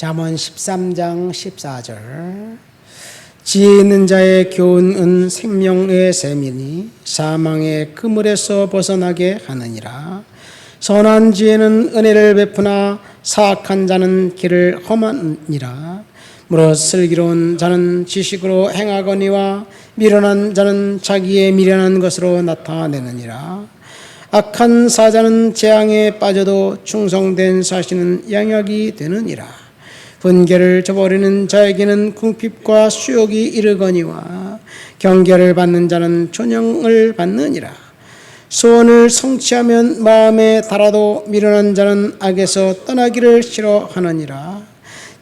잠언 13장 14절. 지혜 있는 자의 교훈은 생명의 샘이니 사망의 그물에서 벗어나게 하느니라. 선한 지혜는 은혜를 베푸나 사악한 자는 길을 험하니라. 무릇 슬기로운 자는 지식으로 행하거니와 미련한 자는 자기의 미련한 것으로 나타내느니라. 악한 사자는 재앙에 빠져도 충성된 사시는 양약이 되느니라. 분계를 저버리는 자에게는 궁핍과 수욕이 이르거니와 경계를 받는 자는 존영을 받느니라. 소원을 성취하면 마음에 달아도 미련한 자는 악에서 떠나기를 싫어하느니라.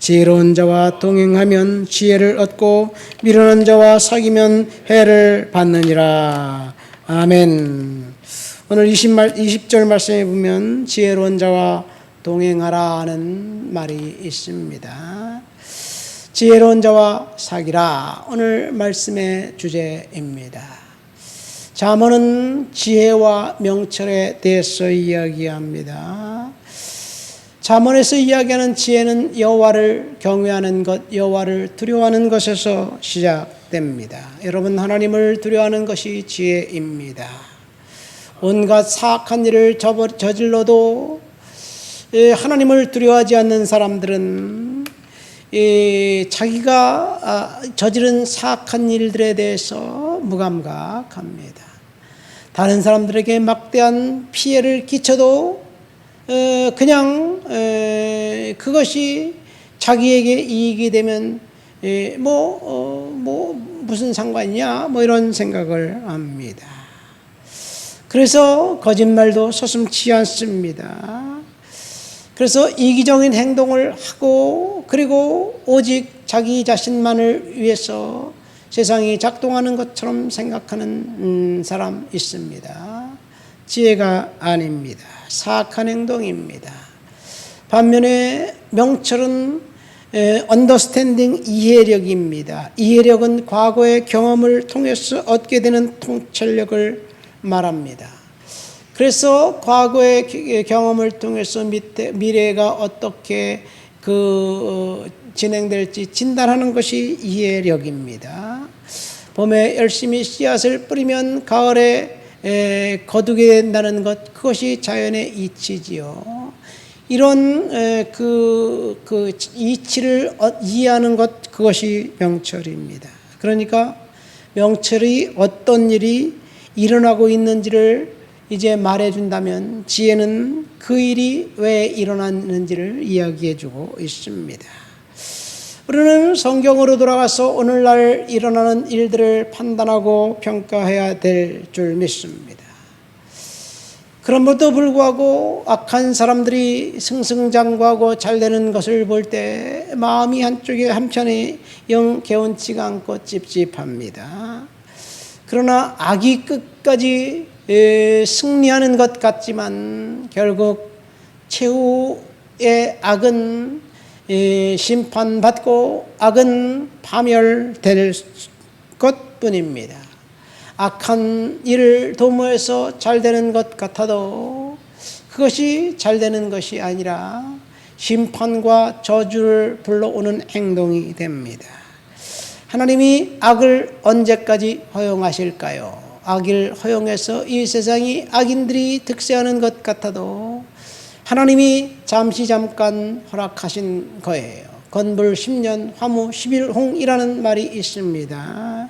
지혜로운 자와 동행하면 지혜를 얻고 미련한 자와 사귀면 해를 받느니라. 아멘. 오늘 20절 말씀에 보면 지혜로운 자와 동행하라는 말이 있습니다. 지혜로운 자와 사귀라, 오늘 말씀의 주제입니다. 잠언은 지혜와 명철에 대해서 이야기합니다. 잠언에서 이야기하는 지혜는 여호와를 경외하는 것, 여호와를 두려워하는 것에서 시작됩니다. 여러분, 하나님을 두려워하는 것이 지혜입니다. 온갖 사악한 일을 저질러도 하나님을 두려워하지 않는 사람들은 자기가 저지른 사악한 일들에 대해서 무감각합니다. 다른 사람들에게 막대한 피해를 끼쳐도 그냥 그것이 자기에게 이익이 되면 무슨 상관이냐 이런 생각을 합니다. 그래서 거짓말도 서슴지 않습니다. 그래서 이기적인 행동을 하고 그리고 오직 자기 자신만을 위해서 세상이 작동하는 것처럼 생각하는 사람 있습니다. 지혜가 아닙니다. 사악한 행동입니다. 반면에 명철은 언더스탠딩, 이해력입니다. 이해력은 과거의 경험을 통해서 얻게 되는 통찰력을 말합니다. 그래서 과거의 경험을 통해서 미래가 어떻게 진행될지 진단하는 것이 이해력입니다. 봄에 열심히 씨앗을 뿌리면 가을에 거두게 된다는 것, 그것이 자연의 이치지요. 이런 이치를 이해하는 것, 그것이 명철입니다. 그러니까 명철이 어떤 일이 일어나고 있는지를 이제 말해준다면 지혜는 그 일이 왜 일어났는지를 이야기해주고 있습니다. 우리는 성경으로 돌아가서 오늘날 일어나는 일들을 판단하고 평가해야 될 줄 믿습니다. 그럼에도 불구하고 악한 사람들이 승승장구하고 잘되는 것을 볼 때 마음이 한편에 영 개운치가 않고 찝찝합니다. 그러나 악이 끝까지 승리하는 것 같지만 결국 최후의 악은 심판받고 악은 파멸될 것뿐입니다. 악한 일을 도모해서 잘되는 것 같아도 그것이 잘되는 것이 아니라 심판과 저주를 불러오는 행동이 됩니다. 하나님이 악을 언제까지 허용하실까요? 악을 허용해서 이 세상이 악인들이 득세하는 것 같아도 하나님이 잠깐 허락하신 거예요. 건불 10년, 화무 10일홍이라는 말이 있습니다.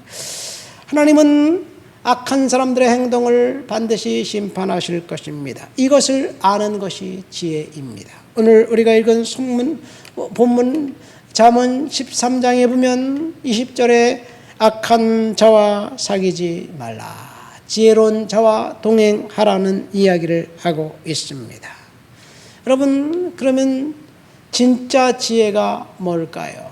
하나님은 악한 사람들의 행동을 반드시 심판하실 것입니다. 이것을 아는 것이 지혜입니다. 오늘 우리가 읽은 본문 잠언 13장에 보면 20절에 악한 자와 사귀지 말라, 지혜로운 자와 동행하라는 이야기를 하고 있습니다. 여러분, 그러면 진짜 지혜가 뭘까요?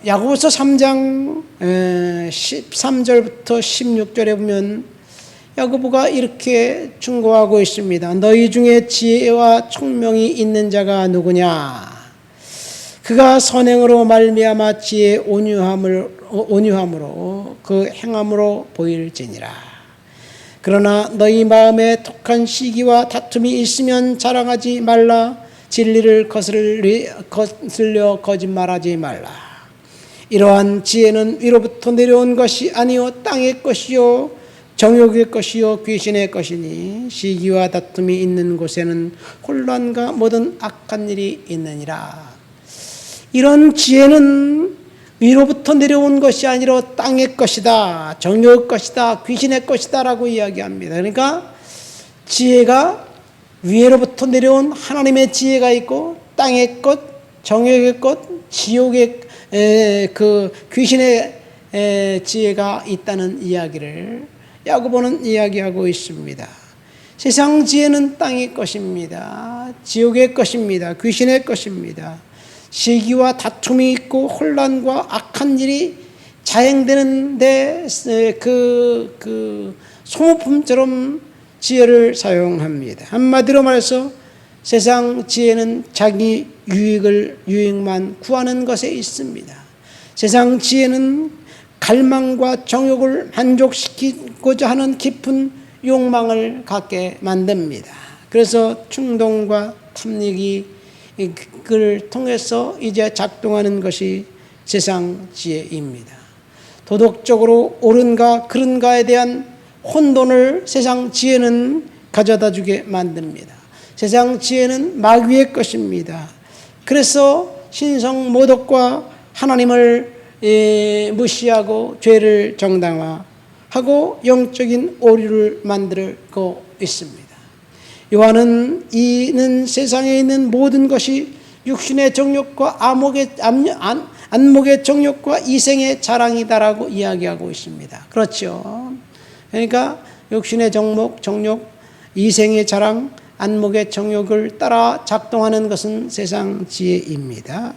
야고보서 3장 13절부터 16절에 보면 야고보가 이렇게 충고하고 있습니다. 너희 중에 지혜와 총명이 있는 자가 누구냐? 그가 선행으로 말미암아 지혜의 온유함으로 그 행함으로 보일지니라. 그러나 너희 마음에 독한 시기와 다툼이 있으면 자랑하지 말라. 진리를 거슬려 거짓말하지 말라. 이러한 지혜는 위로부터 내려온 것이 아니요 땅의 것이요 정욕의 것이요 귀신의 것이니 시기와 다툼이 있는 곳에는 혼란과 모든 악한 일이 있느니라. 이런 지혜는 위로부터 내려온 것이 아니라 땅의 것이다, 정욕의 것이다, 귀신의 것이다 라고 이야기합니다. 그러니까 지혜가 위로부터 내려온 하나님의 지혜가 있고 땅의 것, 정욕의 것, 지옥의 그 귀신의 지혜가 있다는 이야기를 야고보는 이야기하고 있습니다. 세상 지혜는 땅의 것입니다. 지옥의 것입니다. 귀신의 것입니다. 시기와 다툼이 있고 혼란과 악한 일이 자행되는데 그 소모품처럼 지혜를 사용합니다. 한마디로 말해서 세상 지혜는 자기 유익만 구하는 것에 있습니다. 세상 지혜는 갈망과 정욕을 만족시키고자 하는 깊은 욕망을 갖게 만듭니다. 그래서 충동과 탐닉이 그를 통해서 이제 작동하는 것이 세상 지혜입니다. 도덕적으로 옳은가 그른가에 대한 혼돈을 세상 지혜는 가져다 주게 만듭니다. 세상 지혜는 마귀의 것입니다. 그래서 신성 모독과 하나님을 무시하고 죄를 정당화하고 영적인 오류를 만들고 있습니다. 요한은 이는 세상에 있는 모든 것이 육신의 정욕과 안목의 정욕과 이생의 자랑이다라고 이야기하고 있습니다. 그렇죠. 그러니까 육신의 정욕, 이생의 자랑, 안목의 정욕을 따라 작동하는 것은 세상 지혜입니다.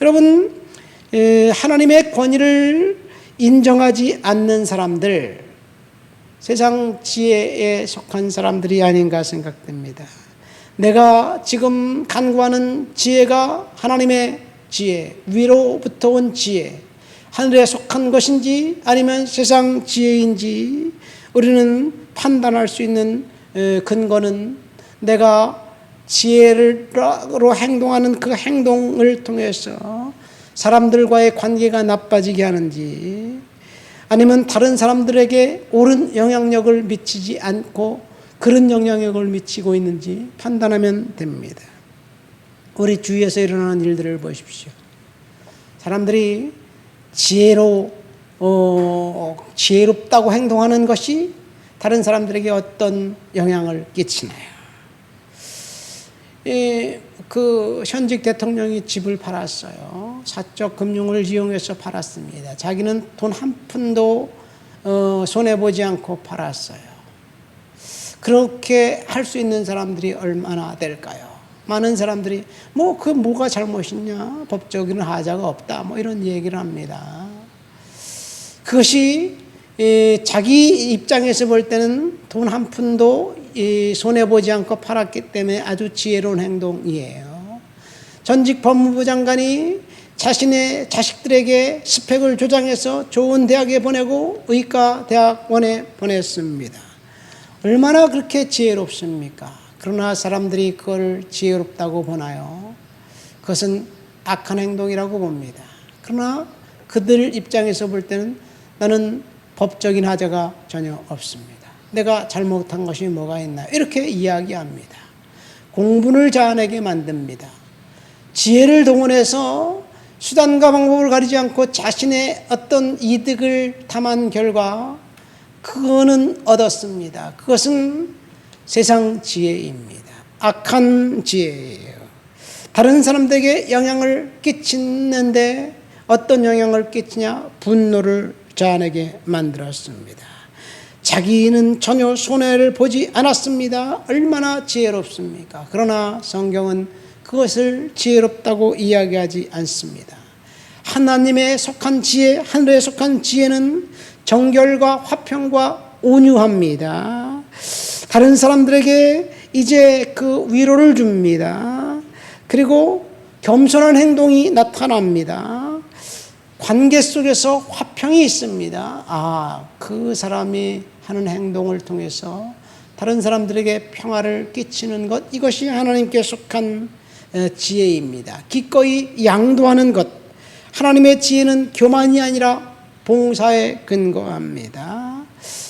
여러분, 하나님의 권위를 인정하지 않는 사람들, 세상 지혜에 속한 사람들이 아닌가 생각됩니다. 내가 지금 간구하는 지혜가 하나님의 지혜, 위로부터 온 지혜, 하늘에 속한 것인지 아니면 세상 지혜인지 우리는 판단할 수 있는 근거는 내가 지혜로 행동하는 그 행동을 통해서 사람들과의 관계가 나빠지게 하는지 아니면 다른 사람들에게 옳은 영향력을 미치지 않고 그런 영향력을 미치고 있는지 판단하면 됩니다. 우리 주위에서 일어나는 일들을 보십시오. 사람들이 지혜롭다고 행동하는 것이 다른 사람들에게 어떤 영향을 끼치나요? 그 현직 대통령이 집을 팔았어요. 사적 금융을 이용해서 팔았습니다. 자기는 돈 한 푼도 손해보지 않고 팔았어요. 그렇게 할 수 있는 사람들이 얼마나 될까요? 많은 사람들이 뭐가 잘못이냐, 법적인 하자가 없다, 이런 얘기를 합니다. 그것이 자기 입장에서 볼 때는 돈 한 푼도 손해보지 않고 팔았기 때문에 아주 지혜로운 행동이에요. 전직 법무부 장관이 자신의 자식들에게 스펙을 조장해서 좋은 대학에 보내고 의과 대학원에 보냈습니다. 얼마나 그렇게 지혜롭습니까? 그러나 사람들이 그걸 지혜롭다고 보나요? 그것은 악한 행동이라고 봅니다. 그러나 그들 입장에서 볼 때는 나는 법적인 하자가 전혀 없습니다. 내가 잘못한 것이 뭐가 있나 이렇게 이야기합니다. 공분을 자아내게 만듭니다. 지혜를 동원해서 수단과 방법을 가리지 않고 자신의 어떤 이득을 탐한 결과 그거는 얻었습니다. 그것은 세상 지혜입니다. 악한 지혜예요. 다른 사람들에게 영향을 끼치는데 어떤 영향을 끼치냐? 분노를 자아내게 만들었습니다. 자기는 전혀 손해를 보지 않았습니다. 얼마나 지혜롭습니까? 그러나 성경은 그것을 지혜롭다고 이야기하지 않습니다. 하나님에 속한 지혜, 하늘에 속한 지혜는 정결과 화평과 온유합니다. 다른 사람들에게 이제 그 위로를 줍니다. 그리고 겸손한 행동이 나타납니다. 관계 속에서 화평이 있습니다. 그 사람이 하는 행동을 통해서 다른 사람들에게 평화를 끼치는 것, 이것이 하나님께 속한 지혜입니다. 기꺼이 양도하는 것. 하나님의 지혜는 교만이 아니라 봉사에 근거합니다.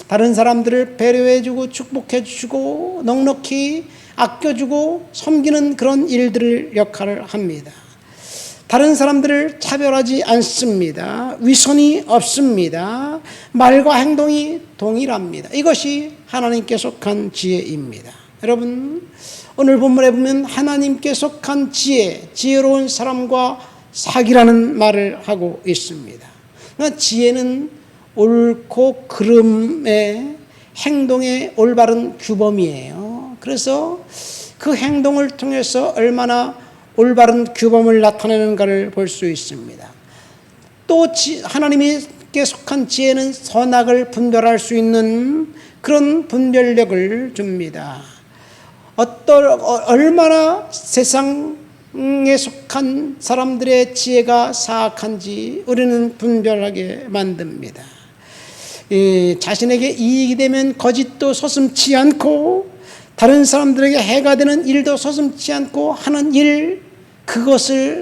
다른 사람들을 배려해주고 축복해주고 넉넉히 아껴주고 섬기는 그런 일들을 역할을 합니다. 다른 사람들을 차별하지 않습니다. 위선이 없습니다. 말과 행동이 동일합니다. 이것이 하나님께 속한 지혜입니다. 여러분, 오늘 본문에 보면 하나님께 속한 지혜, 지혜로운 사람과 사귀라는 말을 하고 있습니다. 지혜는 옳고 그름의 행동의 올바른 규범이에요. 그래서 그 행동을 통해서 얼마나 올바른 규범을 나타내는가를 볼 수 있습니다. 또 하나님께 속한 지혜는 선악을 분별할 수 있는 그런 분별력을 줍니다. 얼마나 세상에 속한 사람들의 지혜가 사악한지 우리는 분별하게 만듭니다. 자신에게 이익이 되면 거짓도 서슴지 않고 다른 사람들에게 해가 되는 일도 서슴지 않고 하는 일,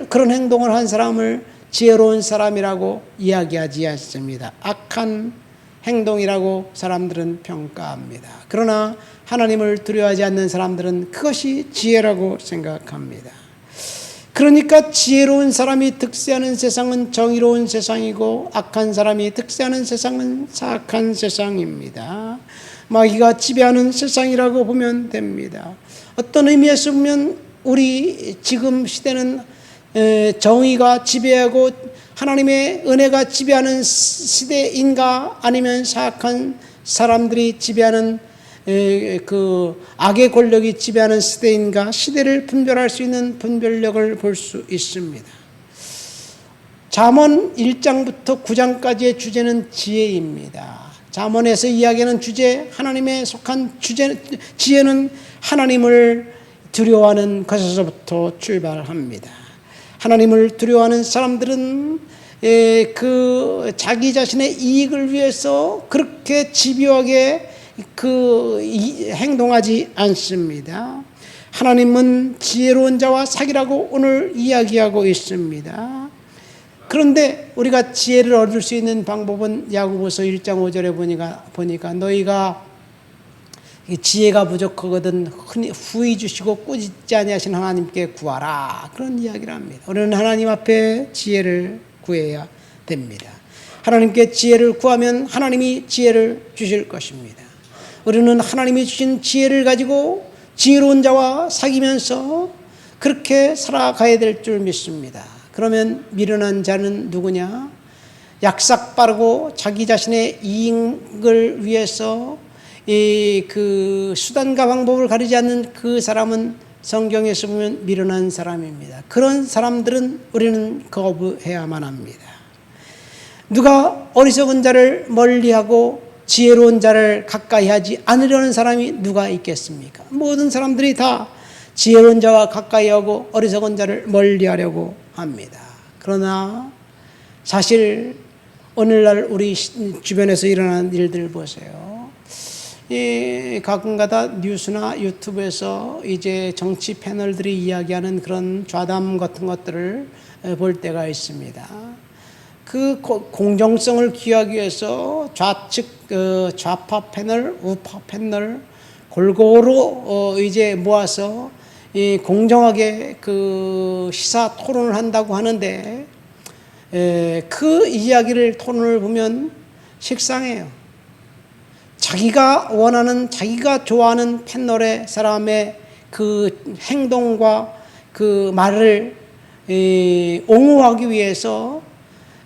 그런 행동을 한 사람을 지혜로운 사람이라고 이야기하지 않습니다. 악한 행동이라고 사람들은 평가합니다. 그러나 하나님을 두려워하지 않는 사람들은 그것이 지혜라고 생각합니다. 그러니까 지혜로운 사람이 득세하는 세상은 정의로운 세상이고 악한 사람이 득세하는 세상은 사악한 세상입니다. 마귀가 지배하는 세상이라고 보면 됩니다. 어떤 의미에서 보면 우리 지금 시대는 정의가 지배하고 하나님의 은혜가 지배하는 시대인가 아니면 사악한 사람들이 지배하는 그 악의 권력이 지배하는 시대인가, 시대를 분별할 수 있는 분별력을 볼 수 있습니다. 잠언 1장부터 9장까지의 주제는 지혜입니다. 잠언에서 이야기하는 주제, 하나님에 속한 지혜는 하나님을 두려워하는 것에서부터 출발합니다. 하나님을 두려워하는 사람들은 자기 자신의 이익을 위해서 그렇게 집요하게 행동하지 않습니다. 하나님은 지혜로운 자와 사귀라고 오늘 이야기하고 있습니다. 그런데 우리가 지혜를 얻을 수 있는 방법은 야고보서 1장 5절에 보니까 너희가 지혜가 부족하거든 후히 주시고 꾸짖지 아니하신 하나님께 구하라, 그런 이야기를 합니다. 우리는 하나님 앞에 지혜를 구해야 됩니다. 하나님께 지혜를 구하면 하나님이 지혜를 주실 것입니다. 우리는 하나님이 주신 지혜를 가지고 지혜로운 자와 사귀면서 그렇게 살아가야 될 줄 믿습니다. 그러면 미련한 자는 누구냐? 약삭빠르고 자기 자신의 이익을 위해서 그 수단과 방법을 가리지 않는 그 사람은 성경에서 보면 미련한 사람입니다. 그런 사람들은 우리는 거부해야만 합니다. 누가 어리석은 자를 멀리하고 지혜로운 자를 가까이 하지 않으려는 사람이 누가 있겠습니까? 모든 사람들이 다 지혜로운 자와 가까이 하고 어리석은 자를 멀리하려고 합니다. 그러나 사실 오늘날 우리 주변에서 일어나는 일들 보세요. 가끔가다 뉴스나 유튜브에서 이제 정치 패널들이 이야기하는 그런 좌담 같은 것들을 볼 때가 있습니다. 그 공정성을 기하기 위해서 좌파 패널, 우파 패널 골고루 이제 모아서 공정하게 그 시사 토론을 한다고 하는데 그 이야기를 토론을 보면 식상해요. 자기가 원하는, 자기가 좋아하는 패널의 사람의 그 행동과 그 말을 옹호하기 위해서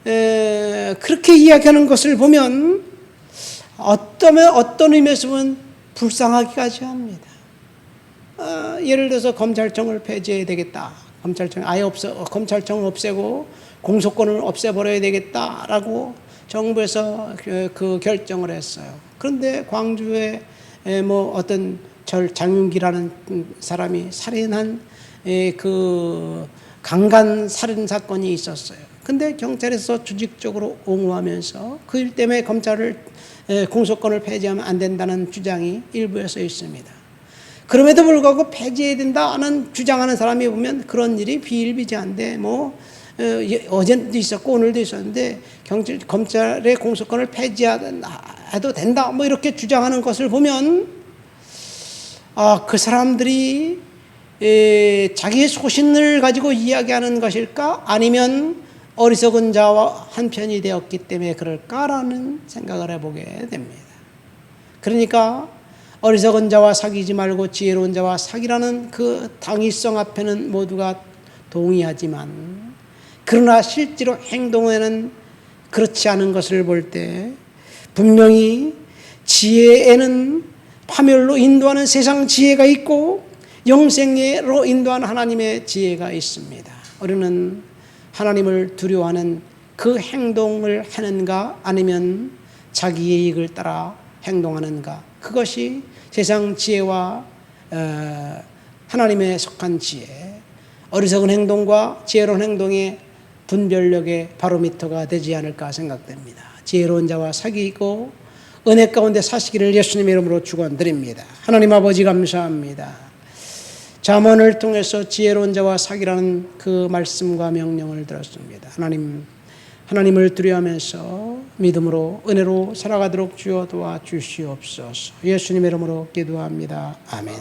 그렇게 이야기하는 것을 보면 어떤 의미에서 보면 불쌍하기까지 합니다. 예를 들어서 검찰청을 폐지해야 되겠다. 검찰청을 없애고 공소권을 없애버려야 되겠다라고 정부에서 그 결정을 했어요. 그런데 광주에 어떤 장윤기라는 사람이 살인한 그 강간 살인 사건이 있었어요. 근데 경찰에서 조직적으로 옹호하면서 그 일 때문에 검찰을 공소권을 폐지하면 안 된다는 주장이 일부에서 있습니다. 그럼에도 불구하고 폐지해야 된다는 주장하는 사람이 보면 그런 일이 비일비재한데 어제도 있었고 오늘도 있었는데 검찰의 공소권을 폐지해도 된다 이렇게 주장하는 것을 보면 그 사람들이 자기의 소신을 가지고 이야기하는 것일까 아니면 어리석은 자와 한편이 되었기 때문에 그럴까라는 생각을 해보게 됩니다. 그러니까 어리석은 자와 사귀지 말고 지혜로운 자와 사귀라는 그 당위성 앞에는 모두가 동의하지만 그러나 실제로 행동에는 그렇지 않은 것을 볼 때 분명히 지혜에는 파멸로 인도하는 세상 지혜가 있고 영생로 인도하는 하나님의 지혜가 있습니다. 우리는 하나님을 두려워하는 그 행동을 하는가 아니면 자기의 이익을 따라 행동하는가, 그것이 세상 지혜와 하나님에 속한 지혜, 어리석은 행동과 지혜로운 행동의 분별력의 바로미터가 되지 않을까 생각됩니다. 지혜로운 자와 사귀고 은혜 가운데 사시기를 예수님의 이름으로 축원드립니다. 하나님 아버지 감사합니다. 잠언을 통해서 지혜로운 자와 사귀라는 그 말씀과 명령을 들었습니다. 하나님을 두려워하면서 믿음으로 은혜로 살아가도록 주여 도와주시옵소서. 예수님의 이름으로 기도합니다. 아멘.